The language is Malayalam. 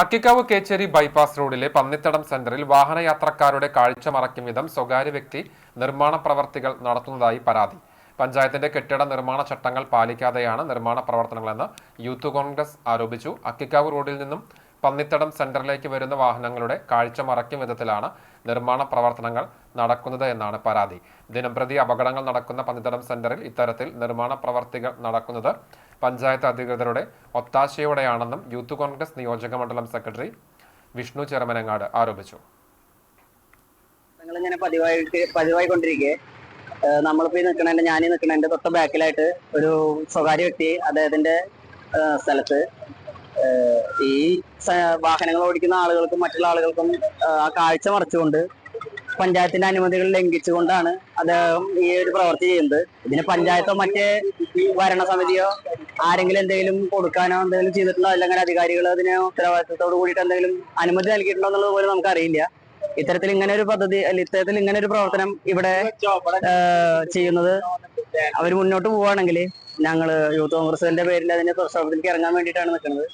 അക്കിക്കാവ് കേച്ചേരി ബൈപ്പാസ് റോഡിലെ പന്നിത്തടം സെന്ററിൽ വാഹനയാത്രക്കാരുടെ കാഴ്ച മറയ്ക്കും വിധം സ്വകാര്യ വ്യക്തി നിർമ്മാണ പ്രവർത്തികൾ നടത്തുന്നതായി പരാതി. പഞ്ചായത്തിന്റെ കെട്ടിട നിർമ്മാണ ചട്ടങ്ങൾ പാലിക്കാതെയാണ് നിർമ്മാണ പ്രവർത്തനങ്ങളെന്ന് യൂത്ത് കോൺഗ്രസ് ആരോപിച്ചു. അക്കിക്കാവ് റോഡിൽ നിന്നും പന്നിത്തടം സെന്ററിലേക്ക് വരുന്ന വാഹനങ്ങളുടെ കാഴ്ച മറയ്ക്കും വിധത്തിലാണ് നിർമ്മാണ പ്രവർത്തനങ്ങൾ നടക്കുന്നത് എന്നാണ് പരാതി. ദിനംപ്രതി അപകടങ്ങൾ നടക്കുന്ന പന്നിത്തടം സെന്ററിൽ ഇത്തരത്തിൽ നിർമ്മാണ പ്രവർത്തികൾ നടക്കുന്നത് പഞ്ചായത്ത് അധികൃതരുടെ ഒത്താശയോടെയാണെന്നും യൂത്ത് കോൺഗ്രസ് നിയോജക മണ്ഡലം സെക്രട്ടറി വിഷ്ണു ചെറുമനങ്ങാട് ആരോപിച്ചു. ഇങ്ങനെ പതിവായിക്കൊണ്ടിരിക്കെ നമ്മളിപ്പോ ഞാനീ നിൽക്കണതിന്റെ തൊട്ട് ബാക്കിലായിട്ട് ഒരു സ്വകാര്യ വ്യക്തി അദ്ദേഹത്തിന്റെ സ്ഥലത്ത് ഈ വാഹനങ്ങൾ ഓടിക്കുന്ന ആളുകൾക്കും മറ്റുള്ള ആളുകൾക്കും ആ കാഴ്ച മറച്ചുകൊണ്ട് പഞ്ചായത്തിന്റെ അനുമതികൾ ലംഘിച്ചുകൊണ്ടാണ് അദ്ദേഹം ഈ ഒരു പ്രവൃത്തി ചെയ്യുന്നത്. ഇതിന് പഞ്ചായത്തോ മറ്റേ ഭരണസമിതിയോ ആരെങ്കിലും എന്തെങ്കിലും കൊടുക്കാനോ എന്തെങ്കിലും ചെയ്തിട്ടുണ്ടോ, അല്ലെങ്കിൽ അധികാരികൾ അതിന് ഉത്തരവാദിത്തത്തോട് കൂടിയിട്ട് എന്തെങ്കിലും അനുമതി നൽകിയിട്ടുണ്ടോ എന്നുള്ളത് പോലും നമുക്കറിയില്ല. ഇത്തരത്തിൽ ഇങ്ങനെ ഒരു പദ്ധതി ഇത്തരത്തിൽ ഇങ്ങനെ ഒരു പ്രവർത്തനം ഇവിടെ ചെയ്യുന്നത് അവർ മുന്നോട്ട് പോവുകയാണെങ്കിൽ ഞങ്ങൾ യൂത്ത് കോൺഗ്രസിന്റെ പേരിൽ അതിന്റെ പ്രക്ഷോഭത്തിലേക്ക് ഇറങ്ങാൻ വേണ്ടിയിട്ടാണ് നിൽക്കുന്നത്.